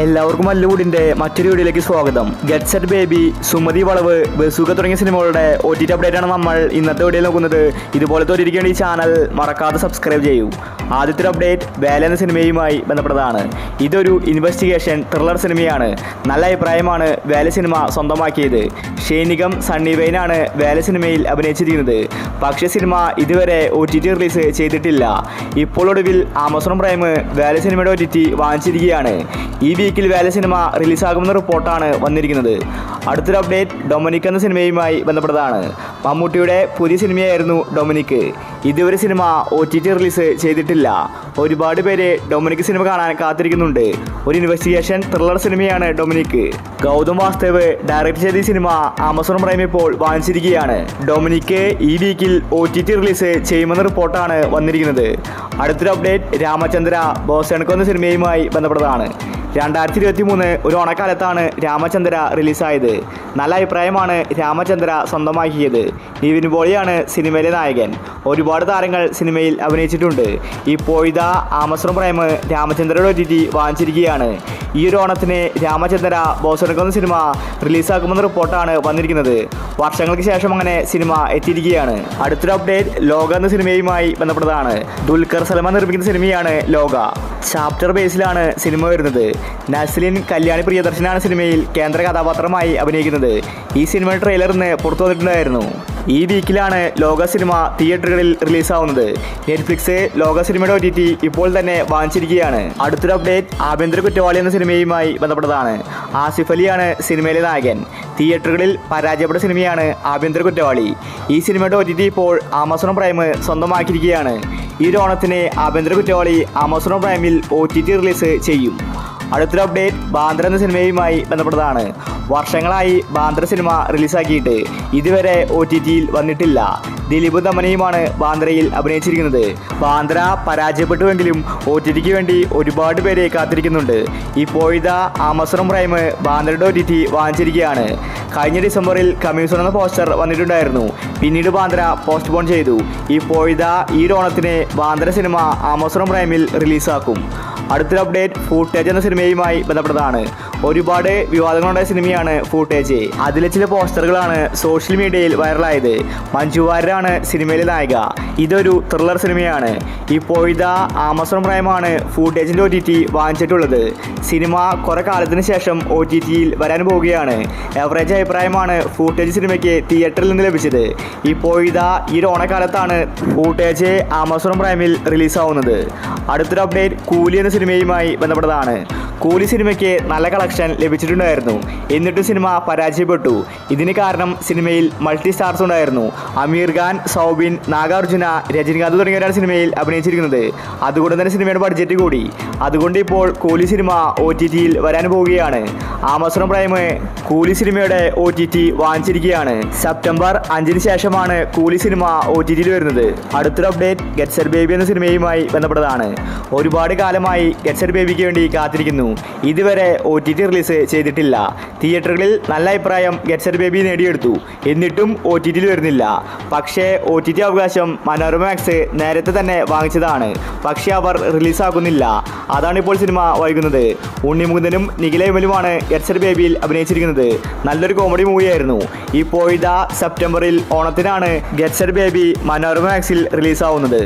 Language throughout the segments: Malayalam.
എല്ലാവർക്കും മല്ലുകൂടിന്റെ മറ്റൊരു വീഡിയോയിലേക്ക് സ്വാഗതം. ഗെറ്റ് സെറ്റ് ബേബി, സുമതി വളവ്, ബസൂക്ക തുടങ്ങിയ സിനിമകളുടെ OTT അപ്ഡേറ്റ് ആണ് നമ്മൾ ഇന്നത്തെ വീഡിയോയിൽ നോക്കുന്നത്. ഇതുപോലത്തെ ഒരു ഈ ചാനൽ മറക്കാതെ സബ്സ്ക്രൈബ് ചെയ്യൂ. ആദ്യത്തെ അപ്ഡേറ്റ് വേല എന്ന സിനിമയുമായി ബന്ധപ്പെട്ടതാണ്. ഇതൊരു ഇൻവെസ്റ്റിഗേഷൻ ത്രില്ലർ സിനിമയാണ്. നല്ല അഭിപ്രായമാണ് വേല സിനിമ സ്വന്തമാക്കിയത്. ഷൈനികം സണ്ണി വെയിനാണ് വേല സിനിമയിൽ അഭിനയിച്ചിരിക്കുന്നത്. പക്ഷേ സിനിമ ഇതുവരെ OTT റിലീസ് ചെയ്തിട്ടില്ല. ഇപ്പോൾ ഒടുവിൽ ആമസോൺ പ്രൈം വേല സിനിമയുടെ OTT വാങ്ങിച്ചിരിക്കുകയാണ്. ഈ വീക്കിൽ വേല സിനിമ റിലീസാകുമെന്ന റിപ്പോർട്ടാണ് വന്നിരിക്കുന്നത്. അടുത്തൊരു അപ്ഡേറ്റ് ഡൊമിനിക് എന്ന സിനിമയുമായി ബന്ധപ്പെട്ടതാണ്. മമ്മൂട്ടിയുടെ പുതിയ സിനിമയായിരുന്നു ഡൊമിനിക്. ഇതുവരെ സിനിമ OTT റിലീസ് ചെയ്തിട്ടില്ല. ഒരുപാട് പേര് ഡൊമിനിക് സിനിമ കാണാൻ കാത്തിരിക്കുന്നുണ്ട്. ഒരു ഇൻവെസ്റ്റിഗേഷൻ ത്രില്ലർ സിനിമയാണ് ഡൊമിനിക്. ഗൗതം വാസ്തവ് ഡയറക്റ്റ് ചെയ്ത ഈ സിനിമ ആമസോൺ പ്രൈം ഇപ്പോൾ വാങ്ങിച്ചിരിക്കുകയാണ്. ഡൊമിനിക് ഈ വീക്കിൽ OTT റിലീസ് ചെയ്യുമെന്ന റിപ്പോർട്ടാണ് വന്നിരിക്കുന്നത്. അടുത്തൊരു അപ്ഡേറ്റ് രാമചന്ദ്ര ബോസേണക്കോ എന്ന സിനിമയുമായി ബന്ധപ്പെട്ടതാണ്. 2023 ഒരു ഓണക്കാലത്താണ് രാമചന്ദ്ര റിലീസായത്. നല്ല അഭിപ്രായമാണ് രാമചന്ദ്ര സ്വന്തമാക്കിയത്. നിവിൻ പോളിയാണ് സിനിമയിലെ നായകൻ. ഒരുപാട് താരങ്ങൾ സിനിമയിൽ അഭിനയിച്ചിട്ടുണ്ട്. ഇപ്പോഴിതാ ആമസോൺ പ്രൈം രാമചന്ദ്രയുടെ OTT വാങ്ങിച്ചിരിക്കുകയാണ്. ഈ ഒരു ഓണത്തിന് രാമചന്ദ്ര ബോസേണക്കോ എന്ന സിനിമ റിലീസാക്കുമെന്ന റിപ്പോർട്ടാണ് വന്നിരിക്കുന്നത്. വർഷങ്ങൾക്ക് ശേഷം അങ്ങനെ സിനിമ എത്തിയിരിക്കുകയാണ്. അടുത്തൊരു അപ്ഡേറ്റ് ലോക എന്ന സിനിമയുമായി ബന്ധപ്പെട്ടതാണ്. ദുൽഖർ സൽമാൻ നിർമ്മിക്കുന്ന സിനിമയാണ് ലോക. ചാപ്റ്റർ ബേസിലാണ് സിനിമ വരുന്നത്. നസ്ലിൻ കല്യാണി പ്രിയദർശനാണ് സിനിമയിൽ കേന്ദ്ര കഥാപാത്രമായി അഭിനയിക്കുന്നത്. ഈ സിനിമയുടെ ട്രെയിലർ ഇന്ന് പുറത്തു വന്നിട്ടുണ്ടായിരുന്നു. ഈ വീക്കിലാണ് ലോക സിനിമ തിയേറ്ററുകളിൽ റിലീസാവുന്നത്. നെറ്റ്ഫ്ലിക്സ് ലോക സിനിമയുടെ OTT ഇപ്പോൾ തന്നെ വാങ്ങിച്ചിരിക്കുകയാണ്. അടുത്തൊരു അപ്ഡേറ്റ് ആഭ്യന്തര കുറ്റവാളി എന്ന സിനിമയുമായി ബന്ധപ്പെട്ടതാണ്. ആസിഫ് അലിയാണ് സിനിമയിലെ നായകൻ. തിയേറ്ററുകളിൽ പരാജയപ്പെട്ട സിനിമയാണ് ആഭ്യന്തര കുറ്റവാളി. ഈ സിനിമയുടെ OTT ഇപ്പോൾ ആമസോൺ പ്രൈം സ്വന്തമാക്കിയിരിക്കുകയാണ്. ഈ ഓണത്തിന് ആഭ്യന്തര കുറ്റവാളി ആമസോൺ പ്രൈമിൽ OTT റിലീസ് ചെയ്യും. അടുത്തൊരു അപ്ഡേറ്റ് ബാന്ദ്ര എന്ന സിനിമയുമായി ബന്ധപ്പെട്ടതാണ്. വർഷങ്ങളായി ബാന്ദ്ര സിനിമ റിലീസാക്കിയിട്ട് ഇതുവരെ OTTയിൽ വന്നിട്ടില്ല. ദിലീപ് ദമനയുമാണ് ബാന്ദ്രയിൽ അഭിനയിച്ചിരിക്കുന്നത്. ബാന്ദ്ര പരാജയപ്പെട്ടുവെങ്കിലും OTTക്ക് വേണ്ടി ഒരുപാട് പേരെ കാത്തിരിക്കുന്നുണ്ട്. ഇപ്പോഴിതാ ആമസോൺ പ്രൈം ബാന്ദ്രയുടെ OTT വാങ്ങിച്ചിരിക്കുകയാണ്. കഴിഞ്ഞ ഡിസംബറിൽ കമ്മ്യൂസൺ എന്ന പോസ്റ്റർ വന്നിട്ടുണ്ടായിരുന്നു. പിന്നീട് ബാന്ദ്ര പോസ്റ്റ്പോൺ ചെയ്തു. ഇപ്പോഴിതാ ഈ ഓണത്തിന് ബാന്ദ്ര സിനിമ ആമസോൺ പ്രൈമിൽ റിലീസാക്കും. അടുത്തൊരു അപ്ഡേറ്റ് ഫൂട്ടേജ് എന്ന സിനിമയുമായി ബന്ധപ്പെട്ടതാണ്. ഒരുപാട് വിവാദങ്ങളുണ്ടായ സിനിമയാണ് ഫൂട്ടേജ്. അതിലെ ചില പോസ്റ്ററുകളാണ് സോഷ്യൽ മീഡിയയിൽ വൈറലായത്. മഞ്ജു വാര്യരാണ് സിനിമയിലെ നായിക. ഇതൊരു ത്രില്ലർ സിനിമയാണ്. ഇപ്പോഴിതാ ആമസോൺ പ്രൈമാണ് ഫൂട്ടേജിൻ്റെ OTT വാങ്ങിച്ചിട്ടുള്ളത്. സിനിമ കുറെ കാലത്തിന് ശേഷം OTTയിൽ വരാൻ പോവുകയാണ്. എവറേജ് അഭിപ്രായമാണ് ഫൂട്ടേജ് സിനിമയ്ക്ക് തിയേറ്ററിൽ നിന്ന് ലഭിച്ചത്. ഇപ്പോഴിതാ ഈ ഓണക്കാലത്താണ് ഫൂട്ടേജ് ആമസോൺ പ്രൈമിൽ റിലീസാവുന്നത്. അടുത്തൊരു അപ്ഡേറ്റ് കൂലി എന്ന സിനിമയുമായി ബന്ധപ്പെട്ടതാണ്. കൂലി സിനിമയ്ക്ക് നല്ല കളക്ഷൻ ലഭിച്ചിട്ടുണ്ടായിരുന്നു. എന്നിട്ടും സിനിമ പരാജയപ്പെട്ടു. ഇതിന് കാരണം സിനിമയിൽ മൾട്ടി സ്റ്റാർസ് ഉണ്ടായിരുന്നു. അമീർ ഖാൻ, സൗബിൻ, നാഗാർജുന, രജനികാന്ത് തുടങ്ങിയവരാണ് സിനിമയിൽ അഭിനയിച്ചിരിക്കുന്നത്. അതുകൊണ്ട് തന്നെ സിനിമയുടെ ബഡ്ജറ്റ് കൂടി. അതുകൊണ്ട് ഇപ്പോൾ കൂലി സിനിമ OTTയിൽ വരാൻ പോവുകയാണ്. ആമസോൺ പ്രൈം കൂലി സിനിമയുടെ OTT വാങ്ങിച്ചിരിക്കുകയാണ്. സെപ്റ്റംബർ 5 ശേഷമാണ് കൂലി സിനിമ OTTയിൽ വരുന്നത്. അടുത്തൊരു അപ്ഡേറ്റ് ഗെറ്റ് സെറ്റ് ബേബി എന്ന സിനിമയുമായി ബന്ധപ്പെട്ടതാണ്. ഒരുപാട് കാലമായി ഗെറ്റ് സെറ്റ് ബേബിക്ക് വേണ്ടി കാത്തിരിക്കുന്നു. ഇതുവരെ OTT റിലീസ് ചെയ്തിട്ടില്ല. തിയേറ്ററുകളിൽ നല്ല അഭിപ്രായം ഗെറ്റ് സെറ്റ് ബേബി നേടിയെടുത്തു. എന്നിട്ടും OTTയിൽ വരുന്നില്ല. പക്ഷേ OTT അവകാശം മനോരമ മാക്സ് നേരത്തെ തന്നെ വാങ്ങിച്ചതാണ്. പക്ഷേ അവർ റിലീസാക്കുന്നില്ല. അതാണ് ഇപ്പോൾ സിനിമ വൈകുന്നത്. ഉണ്ണിമുകുന്ദനും നിഖില വിമലുമാണ് ഗെറ്റ് സെറ്റ് ബേബിയിൽ അഭിനയിച്ചിരിക്കുന്നത്. നല്ലൊരു കോമഡി മൂവിയായിരുന്നു. ഇപ്പോഴിതാ സെപ്റ്റംബറിൽ ഓണത്തിനാണ് ഗെറ്റ് സെറ്റ് ബേബി മനോരമ മാക്സിൽ റിലീസാവുന്നത്.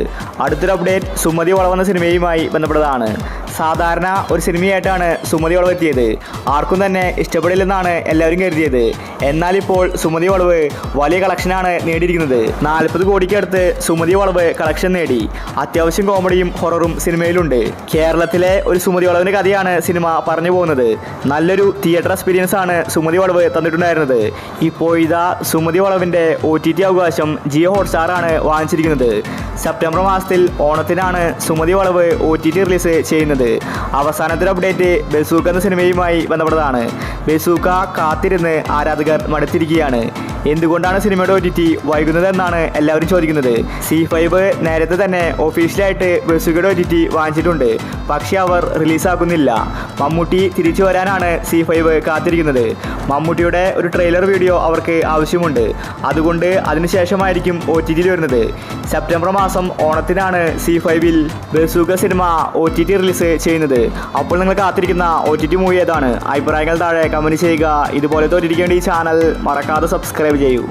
അടുത്തൊരു അപ്ഡേറ്റ് സുമതി വളവ് എന്ന സിനിമയുമായി ബന്ധപ്പെട്ടതാണ്. സാധാരണ ഒരു സിനിമയായിട്ടാണ് സുമതി വളവ് എത്തിയത്. ആർക്കും തന്നെ ഇഷ്ടപ്പെടില്ലെന്നാണ് എല്ലാവരും കരുതിയത്. എന്നാൽ ഇപ്പോൾ സുമതി വളവ് വലിയ കളക്ഷനാണ് നേടിയിരിക്കുന്നത്. 40 കോടിക്കടുത്ത് സുമതി വളവ് കളക്ഷൻ നേടി. അത്യാവശ്യം കോമഡിയും ഹൊററും സിനിമയിലുണ്ട്. കേരളത്തിലെ ഒരു സുമതി വളവിൻ്റെ കഥയാണ് സിനിമ പറഞ്ഞു പോകുന്നത്. നല്ലൊരു തിയേറ്റർ എക്സ്പീരിയൻസ് ആണ് സുമതി വളവ് തന്നിട്ടുണ്ടായിരുന്നത്. ഇപ്പോഴിതാ സുമതി വളവിൻ്റെ OTT അവകാശം ജിയോ ഹോട്ട്സ്റ്റാർ ആണ് വാങ്ങിച്ചിരിക്കുന്നത്. സെപ്റ്റംബർ മാസത്തിൽ ഓണത്തിനാണ് സുമതി വളവ് OTT റിലീസ് ചെയ്യുന്നത്. അവസാനത്തെ അപ്ഡേറ്റ് ബസൂക്ക എന്ന സിനിമയുമായി ബന്ധപ്പെട്ടതാണ്. ബസൂക്ക കാത്തിരുന്ന് ആരാധകർ മടുത്തിരിക്കുകയാണ്. എന്തുകൊണ്ടാണ് സിനിമയുടെ OTT വൈകുന്നത് എന്നാണ് എല്ലാവരും ചോദിക്കുന്നത്. C5 നേരത്തെ തന്നെ ഒഫീഷ്യലായിട്ട് ബസുകയുടെ OTT വാങ്ങിച്ചിട്ടുണ്ട്. പക്ഷേ അവർ റിലീസാക്കുന്നില്ല. മമ്മൂട്ടി തിരിച്ചു വരാനാണ് C5 കാത്തിരിക്കുന്നത്. മമ്മൂട്ടിയുടെ ഒരു ട്രെയിലർ വീഡിയോ അവർക്ക് ആവശ്യമുണ്ട്. അതുകൊണ്ട് അതിനുശേഷമായിരിക്കും OTTയിൽ വരുന്നത്. സെപ്റ്റംബർ മാസം ഓണത്തിനാണ് C5ൽ ബസൂക സിനിമ OTT റിലീസ് ചെയ്യുന്നത്. അപ്പോൾ നിങ്ങൾ കാത്തിരിക്കുന്ന OTT മൂവി ഏതാണ്? അഭിപ്രായങ്ങൾ താഴെ കമൻറ്റ് ചെയ്യുക. ഇതുപോലെ തോറ്റിരിക്കേണ്ട ഈ ചാനൽ മറക്കാതെ സബ്സ്ക്രൈബ് ചെയ്യൂ.